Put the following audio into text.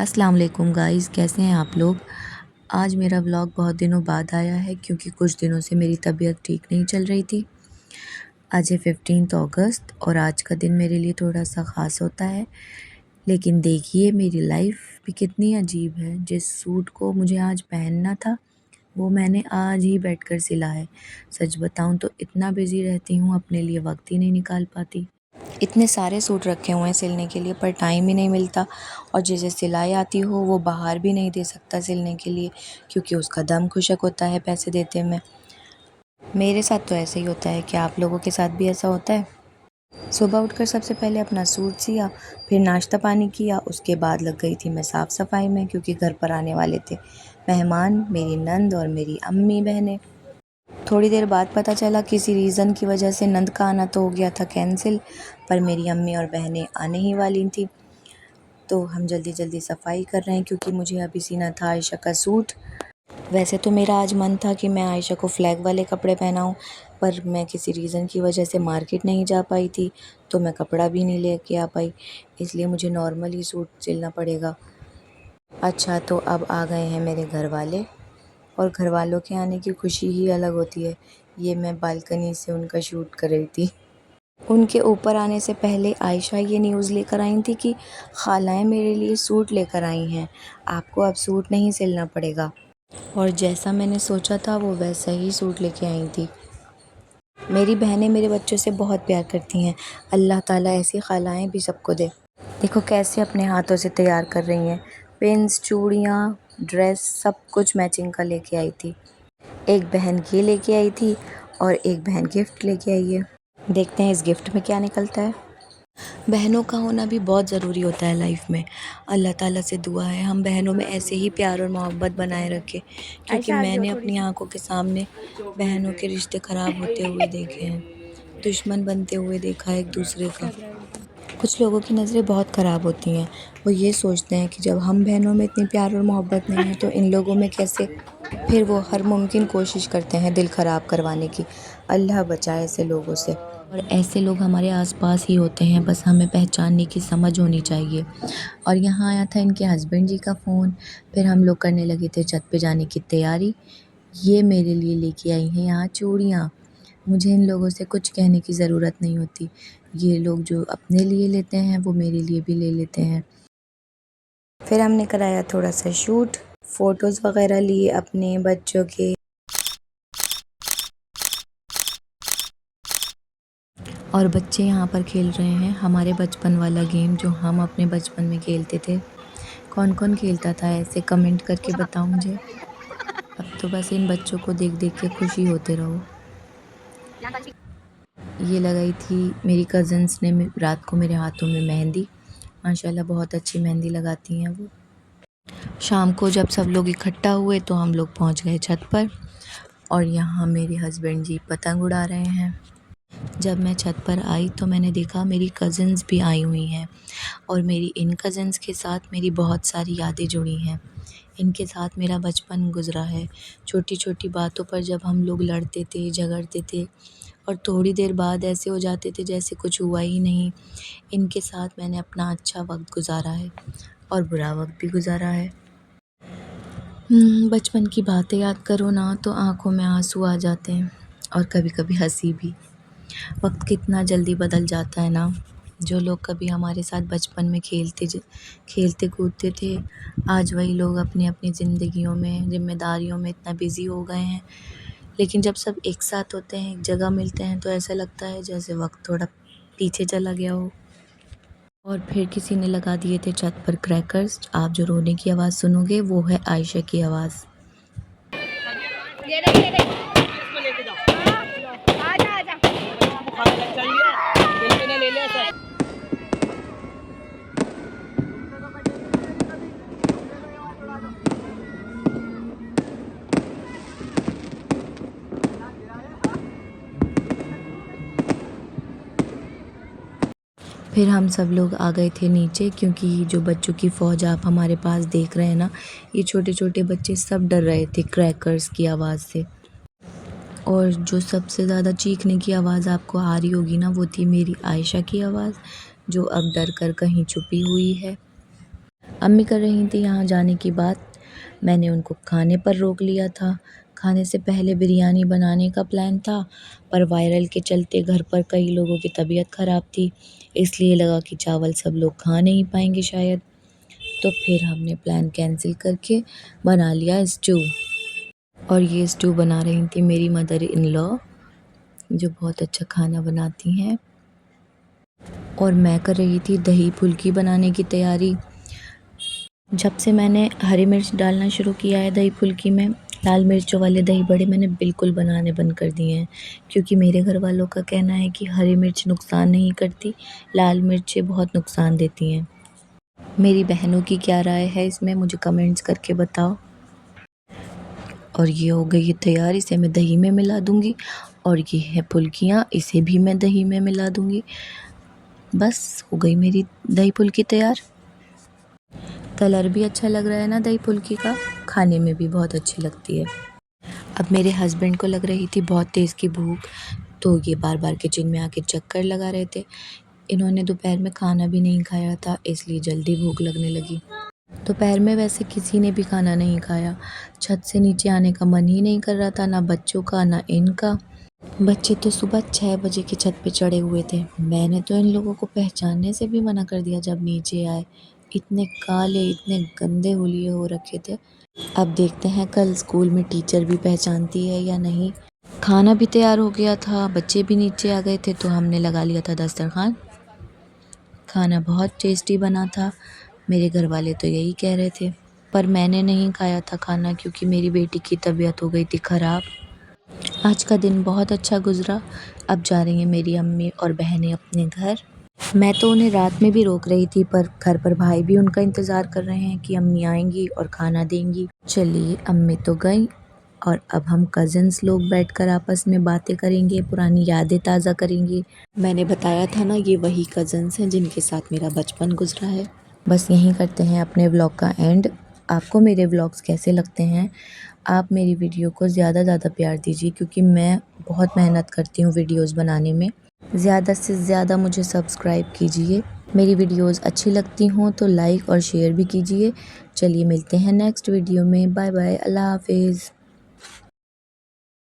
अस्सलाम वालेकुम गाइस, कैसे हैं आप लोग। आज मेरा व्लॉग बहुत दिनों बाद आया है क्योंकि कुछ दिनों से मेरी तबीयत ठीक नहीं चल रही थी। आज है 15 अगस्त और आज का दिन मेरे लिए थोड़ा सा ख़ास होता है। लेकिन देखिए मेरी लाइफ भी कितनी अजीब है। जिस सूट को मुझे आज पहनना था वो मैंने आज ही बैठकर सिला है। सच बताऊं तो इतना बिज़ी रहती हूँ, अपने लिए वक्त ही नहीं निकाल पाती। इतने सारे सूट रखे हुए हैं सिलने के लिए पर टाइम ही नहीं मिलता। और जिसे सिलाई आती हो वो बाहर भी नहीं दे सकता सिलने के लिए क्योंकि उसका दम खुशक होता है पैसे देते में। मेरे साथ तो ऐसे ही होता है। क्या आप लोगों के साथ भी ऐसा होता है? सुबह उठकर सबसे पहले अपना सूट सिया, फिर नाश्ता पानी किया, उसके बाद लग गई थी मैं साफ़ सफाई में क्योंकि घर पर आने वाले थे मेहमान, मेरी नंद और मेरी अम्मी बहनें। थोड़ी देर बाद पता चला किसी रीज़न की वजह से नंद का आना तो हो गया था कैंसिल, पर मेरी अम्मी और बहनें आने ही वाली थी। तो हम जल्दी जल्दी सफाई कर रहे हैं क्योंकि मुझे अभी सीना था आयशा का सूट। वैसे तो मेरा आज मन था कि मैं आयशा को फ्लैग वाले कपड़े पहनाऊं, पर मैं किसी रीज़न की वजह से मार्केट नहीं जा पाई थी तो मैं कपड़ा भी नहीं लेके आ पाई, इसलिए मुझे नॉर्मल ही सूट सिलना पड़ेगा। अच्छा, तो अब आ गए हैं मेरे घर वाले और घर वालों के आने की खुशी ही अलग होती है। ये मैं बालकनी से उनका शूट कर रही थी। उनके ऊपर आने से पहले आयशा ये न्यूज़ लेकर आई थी कि खालाएँ मेरे लिए सूट लेकर आई हैं, आपको अब सूट नहीं सिलना पड़ेगा। और जैसा मैंने सोचा था वो वैसा ही सूट लेके आई थी। मेरी बहनें मेरे बच्चों से बहुत प्यार करती हैं। अल्लाह ताला ऐसी खालाएँ भी सबको दे। देखो कैसे अपने हाथों से तैयार कर रही हैं। पिन्स, चूड़ियाँ, ड्रेस सब कुछ मैचिंग का लेके आई थी। एक बहन ये लेके आई थी और एक बहन गिफ्ट लेके आई है। देखते हैं इस गिफ्ट में क्या निकलता है। बहनों का होना भी बहुत ज़रूरी होता है लाइफ में। अल्लाह ताला से दुआ है हम बहनों में ऐसे ही प्यार और मोहब्बत बनाए रखे, क्योंकि मैंने अपनी आंखों के सामने बहनों के रिश्ते ख़राब होते हुए देखे हैं, दुश्मन बनते हुए देखा है एक दूसरे का। कुछ लोगों की नज़रें बहुत ख़राब होती हैं। वो ये सोचते हैं कि जब हम बहनों में इतनी प्यार और मोहब्बत नहीं है तो इन लोगों में कैसे। फिर वो हर मुमकिन कोशिश करते हैं दिल ख़राब करवाने की। अल्लाह बचाए ऐसे लोगों से। और ऐसे लोग हमारे आसपास ही होते हैं, बस हमें पहचानने की समझ होनी चाहिए। और यहाँ आया था इनके हस्बैंड जी का फ़ोन। फिर हम लोग करने लगे थे छत पे जाने की तैयारी। ये मेरे लिए लेके आई हैं यहाँ चूड़ियाँ। मुझे इन लोगों से कुछ कहने की ज़रूरत नहीं होती। ये लोग जो अपने लिए लेते हैं वो मेरे लिए भी ले लेते हैं। फिर हमने कराया थोड़ा सा शूट, फ़ोटोज़ वगैरह लिए अपने बच्चों के। और बच्चे यहाँ पर खेल रहे हैं हमारे बचपन वाला गेम जो हम अपने बचपन में खेलते थे। कौन कौन खेलता था ऐसे कमेंट करके बताओ मुझे। अब तो बस इन बच्चों को देख देख के खुशी होते रहो। ये लगाई थी मेरी कज़न्स ने रात को मेरे हाथों में मेहंदी। माशाल्लाह बहुत अच्छी मेहंदी लगाती हैं वो। शाम को जब सब लोग इकट्ठा हुए तो हम लोग पहुंच गए छत पर और यहाँ मेरे हस्बैंड जी पतंग उड़ा रहे हैं। जब मैं छत पर आई तो मैंने देखा मेरी कज़न्स भी आई हुई हैं और मेरी इन कज़न्स के साथ मेरी बहुत सारी यादें जुड़ी हैं। इनके साथ मेरा बचपन गुज़रा है। छोटी छोटी बातों पर जब हम लोग लड़ते थे, झगड़ते थे और थोड़ी देर बाद ऐसे हो जाते थे जैसे कुछ हुआ ही नहीं। इनके साथ मैंने अपना अच्छा वक्त गुज़ारा है और बुरा वक्त भी गुज़ारा है। बचपन की बातें याद करो ना तो आँखों में आंसू आ जाते हैं और कभी कभी हंसी भी। वक्त कितना जल्दी बदल जाता है ना। जो लोग कभी हमारे साथ बचपन में खेलते कूदते थे, आज वही लोग अपनी अपनी ज़िंदगियों में ज़िम्मेदारियों में इतना बिज़ी हो गए हैं। लेकिन जब सब एक साथ होते हैं, एक जगह मिलते हैं तो ऐसा लगता है जैसे वक्त थोड़ा पीछे चला गया हो। और फिर किसी ने लगा दिए थे छत पर क्रैकर्स। आप जो रोने की आवाज़ सुनोगे वो है आयशा की आवाज़। फिर हम सब लोग आ गए थे नीचे क्योंकि जो बच्चों की फ़ौज आप हमारे पास देख रहे हैं ना, ये छोटे छोटे बच्चे सब डर रहे थे क्रैकर्स की आवाज़ से। और जो सबसे ज़्यादा चीखने की आवाज़ आपको आ रही होगी ना, वो थी मेरी आयशा की आवाज़, जो अब डर कर कहीं छुपी हुई है। अम्मी कर रही थी यहाँ जाने की बात। मैंने उनको खाने पर रोक लिया था। खाने से पहले बिरयानी बनाने का प्लान था, पर वायरल के चलते घर पर कई लोगों की तबीयत ख़राब थी, इसलिए लगा कि चावल सब लोग खा नहीं पाएंगे शायद। तो फिर हमने प्लान कैंसिल करके बना लिया स्टू। और ये स्टू बना रही थी मेरी मदर इन लॉ, जो बहुत अच्छा खाना बनाती हैं। और मैं कर रही थी दही फुल्की बनाने की तैयारी। जब से मैंने हरी मिर्च डालना शुरू किया है दही फुल्की में, लाल मिर्चों वाले दही बड़े मैंने बिल्कुल बनाने बंद कर दिए हैं, क्योंकि मेरे घर वालों का कहना है कि हरी मिर्च नुकसान नहीं करती, लाल मिर्चें बहुत नुकसान देती हैं। मेरी बहनों की क्या राय है इसमें, मुझे कमेंट्स करके बताओ। और ये हो गई है तैयार, इसे मैं दही में मिला दूँगी। और ये है फुल्कियाँ, इसे भी मैं दही में मिला दूँगी। बस हो गई मेरी दही फुल्की तैयार। कलर भी अच्छा लग रहा है ना दही फुल्की का, खाने में भी बहुत अच्छी लगती है। अब मेरे हस्बैंड को लग रही थी बहुत तेज़ की भूख, तो ये बार बार किचन में आके चक्कर लगा रहे थे। इन्होंने दोपहर में खाना भी नहीं खाया था, इसलिए जल्दी भूख लगने लगी। दोपहर में वैसे किसी ने भी खाना नहीं खाया, छत से नीचे आने का मन ही नहीं कर रहा था, ना बच्चों का ना इनका। बच्चे तो सुबह 6 बजे की छत पे चढ़े हुए थे। मैंने तो इन लोगों को पहचानने से भी मना कर दिया जब नीचे आए। इतने काले, इतने गंदे हुलिये हो रखे थे। अब देखते हैं कल स्कूल में टीचर भी पहचानती है या नहीं। खाना भी तैयार हो गया था, बच्चे भी नीचे आ गए थे, तो हमने लगा लिया था दस्तरखान। खाना बहुत टेस्टी बना था, मेरे घर वाले तो यही कह रहे थे। पर मैंने नहीं खाया था खाना, क्योंकि मेरी बेटी की तबीयत हो गई थी ख़राब। आज का दिन बहुत अच्छा गुजरा। अब जा रही हैं मेरी अम्मी और बहनें अपने घर। मैं तो उन्हें रात में भी रोक रही थी, पर घर पर भाई भी उनका इंतज़ार कर रहे हैं कि अम्मी आएंगी और खाना देंगी। चलिए, अम्मी तो गई और अब हम कज़िन्स लोग बैठकर आपस में बातें करेंगे, पुरानी यादें ताज़ा करेंगे। मैंने बताया था ना, ये वही कज़िन्स हैं जिनके साथ मेरा बचपन गुजरा है। बस यहीं करते हैं अपने व्लॉग का एंड। आपको मेरे व्लॉग्स कैसे लगते हैं? आप मेरी वीडियो को ज़्यादा प्यार दीजिए, क्योंकि मैं बहुत मेहनत करती हूँ वीडियोस बनाने में। ज़्यादा से ज़्यादा मुझे सब्सक्राइब कीजिए। मेरी वीडियोस अच्छी लगती हों तो लाइक और शेयर भी कीजिए। चलिए मिलते हैं नेक्स्ट वीडियो में। बाय बाय, अल्लाह हाफिज़।